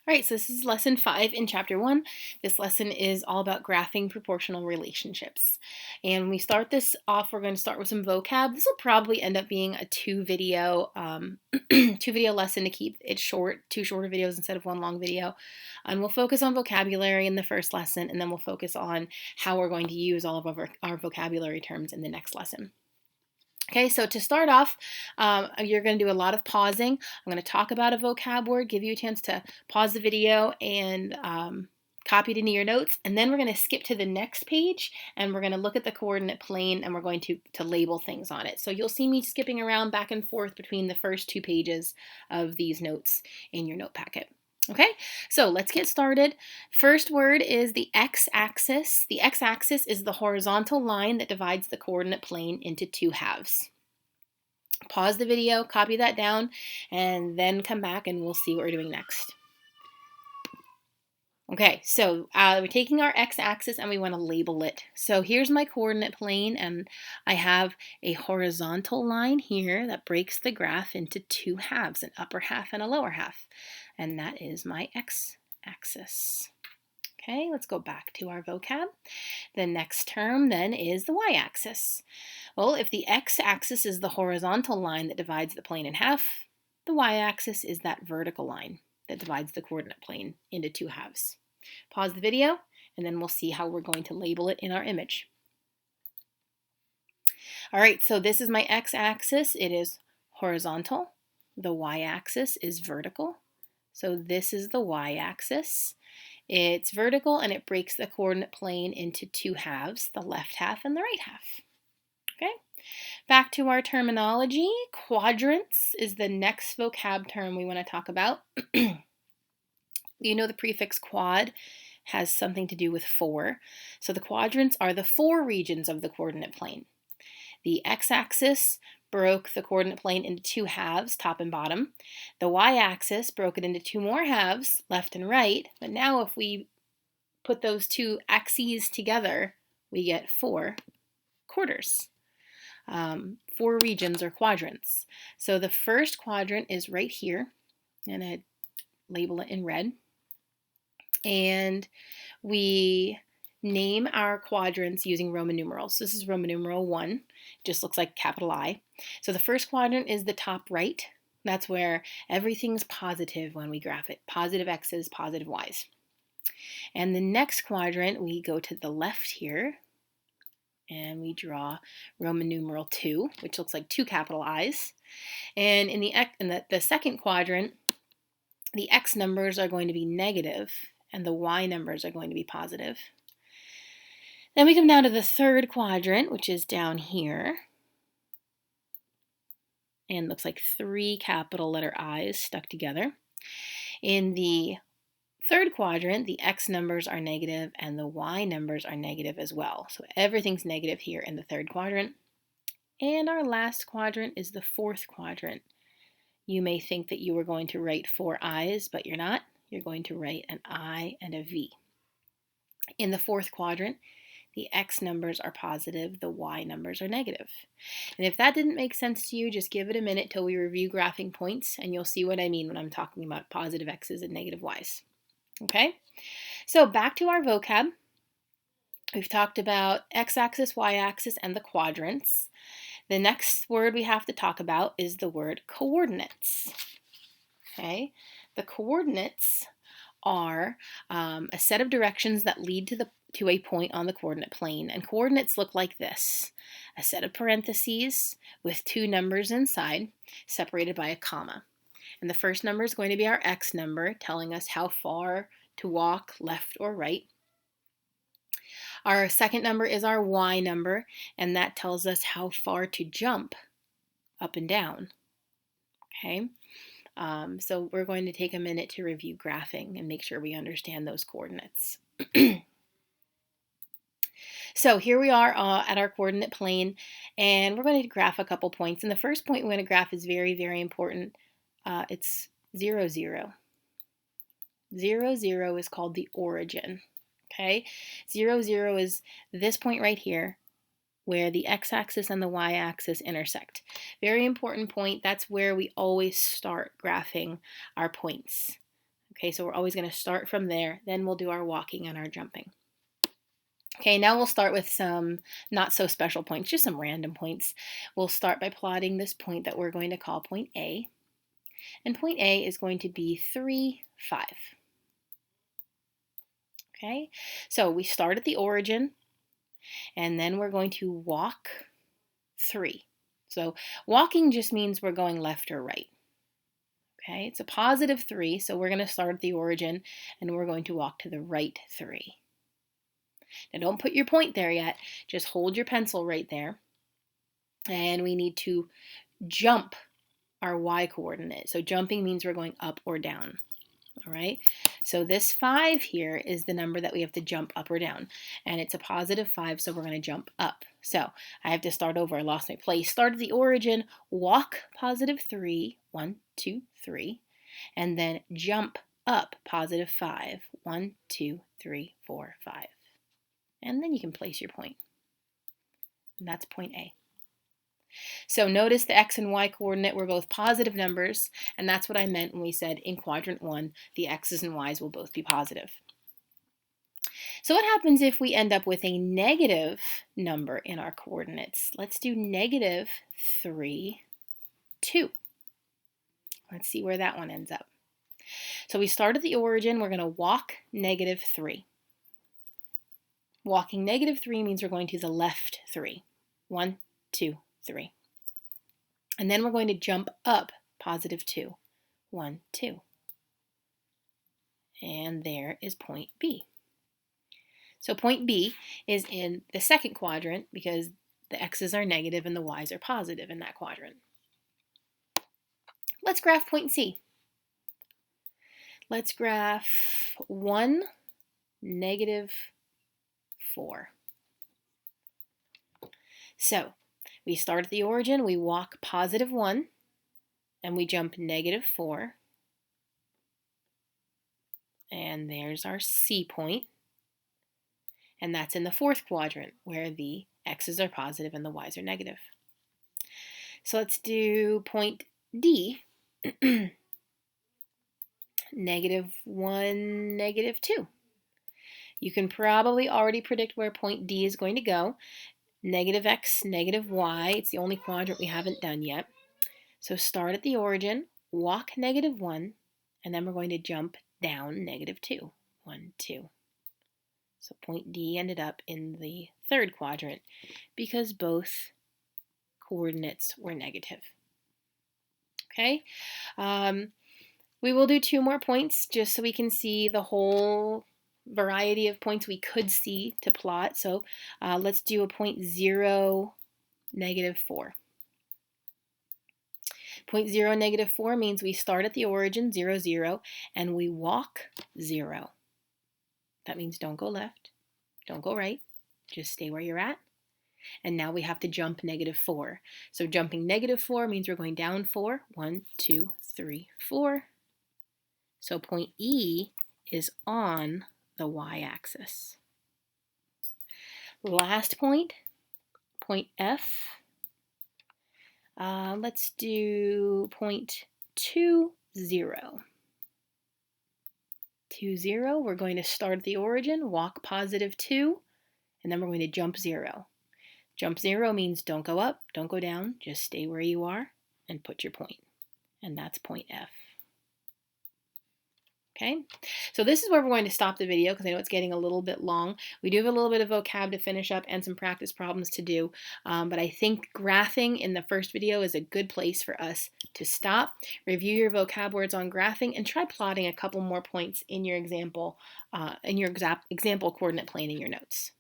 All right, so this is lesson 5 in chapter 1. This lesson is all about graphing proportional relationships. And when we start this off, we're going to start with some vocab. This will probably end up being a two video lesson to keep it short, two shorter videos instead of one long video. And we'll focus on vocabulary in the first lesson, and then we'll focus on how we're going to use all of our vocabulary terms in the next lesson. Okay, so to start off, you're going to do a lot of pausing. I'm going to talk about a vocab word, give you a chance to pause the video and copy it into your notes, and then we're going to skip to the next page, and we're going to look at the coordinate plane, and we're going to label things on it. So you'll see me skipping around back and forth between the first two pages of these notes in your note packet. Okay, so let's get started. First word is the x-axis. The x-axis is the horizontal line that divides the coordinate plane into two halves. Pause the video, copy that down, and then come back and we'll see what we're doing next. Okay, so we're taking our x-axis and we want to label it. So here's my coordinate plane, and I have a horizontal line here that breaks the graph into two halves, an upper half and a lower half. And that is my x-axis. Okay, let's go back to our vocab. The next term then is the y-axis. Well, if the x-axis is the horizontal line that divides the plane in half, the y-axis is that vertical line that divides the coordinate plane into two halves. Pause the video, and then we'll see how we're going to label it in our image. All right, so this is my x-axis. It is horizontal. The y-axis is vertical. So this is the y-axis. It's vertical, and it breaks the coordinate plane into two halves, the left half and the right half. Okay, back to our terminology. Quadrants is the next vocab term we want to talk about. You know the prefix quad has something to do with 4. So the quadrants are the 4 regions of the coordinate plane. The x-axis broke the coordinate plane into two halves, top and bottom. The y-axis broke it into two more halves, left and right. But now if we put those two axes together, we get 4 quarters. 4 regions or quadrants. So the first quadrant is right here, and I label it in red. And we name our quadrants using Roman numerals. This is Roman numeral 1. It just looks like capital I. So the first quadrant is the top right. That's where everything's positive when we graph it. Positive x's, positive y's. And the next quadrant, we go to the left here, and we draw Roman numeral 2, which looks like 2 capital I's. And in the second quadrant, the x numbers are going to be negative, and the y numbers are going to be positive. Then we come down to the third quadrant, which is down here, and looks like 3 capital letter I's stuck together. In the third quadrant, the x numbers are negative and the y numbers are negative as well. So everything's negative here in the third quadrant. And our last quadrant is the fourth quadrant. You may think that you were going to write 4 I's, but you're not. You're going to write an I and a V. In the fourth quadrant, the x numbers are positive, the y numbers are negative. And if that didn't make sense to you, just give it a minute till we review graphing points, and you'll see what I mean when I'm talking about positive x's and negative y's. Okay, so back to our vocab. We've talked about x-axis, y-axis, and the quadrants. The next word we have to talk about is the word coordinates. Okay, the coordinates are a set of directions that lead to a point on the coordinate plane, and coordinates look like this: a set of parentheses with 2 numbers inside, separated by a comma. And the first number is going to be our x number, telling us how far to walk left or right. Our second number is our y number, and that tells us how far to jump up and down. Okay, so we're going to take a minute to review graphing and make sure we understand those coordinates. So here we are at our coordinate plane, and we're going to graph a couple points. And the first point we're going to graph is very, very important. It's 0, 0. 0, 0 is called the origin. Okay, 0, 0 is this point right here where the x-axis and the y-axis intersect. Very important point. That's where we always start graphing our points. Okay, so we're always going to start from there, then we'll do our walking and our jumping. Okay, now we'll start with some not so special points, just some random points. We'll start by plotting this point that we're going to call point A. And point A is going to be 3, 5. Okay, so we start at the origin, and then we're going to walk 3. So walking just means we're going left or right. Okay, it's a positive 3, so we're going to start at the origin, and we're going to walk to the right 3. Now don't put your point there yet, just hold your pencil right there. And we need to jump our y coordinate. So jumping means we're going up or down. All right, so this 5 here is the number that we have to jump up or down, and it's a positive 5, so we're going to jump up. So I have to start over. I lost my place. Start at the origin, walk positive 3, 1, 2, 3, and then jump up positive 5, 1, 2, 3, 4, 5. And then you can place your point. And that's point A. So notice the x and y coordinate were both positive numbers, and that's what I meant when we said in quadrant 1, the x's and y's will both be positive. So what happens if we end up with a negative number in our coordinates? Let's do negative 3, 2. Let's see where that one ends up. So we start at the origin, we're going to walk negative 3. Walking negative 3 means we're going to the left 3. 1, 2, 3. And then we're going to jump up positive 2. 1, 2. And there is point B. So point B is in the second quadrant because the x's are negative and the y's are positive in that quadrant. Let's graph point C. Let's graph 1, negative 4. So we start at the origin, we walk positive 1, and we jump negative 4. And there's our C point. And that's in the fourth quadrant where the x's are positive and the y's are negative. So let's do point D. Negative 1, negative 2. You can probably already predict where point D is going to go. Negative x, negative y. It's the only quadrant we haven't done yet. So start at the origin, walk negative 1, and then we're going to jump down negative 2. 1, 2. So point D ended up in the third quadrant because both coordinates were negative. Okay, we will do 2 more points just so we can see the whole variety of points we could see to plot. So let's do a point 0, negative 4. Point 0, negative 4 means we start at the origin, 0, 0, and we walk 0. That means don't go left, don't go right, just stay where you're at. And now we have to jump negative 4. So jumping negative 4 means we're going down 4. 1, 2, 3, 4. So point E is on the y-axis. Last point, point F. Let's do point 2, 0. 2, 0, we're going to start at the origin, walk positive 2, and then we're going to jump 0. Jump 0 means don't go up, don't go down, just stay where you are and put your point. And that's point F. Okay, so this is where we're going to stop the video because I know it's getting a little bit long. We do have a little bit of vocab to finish up and some practice problems to do, but I think graphing in the first video is a good place for us to stop, review your vocab words on graphing, and try plotting a couple more points in your example coordinate plane in your notes.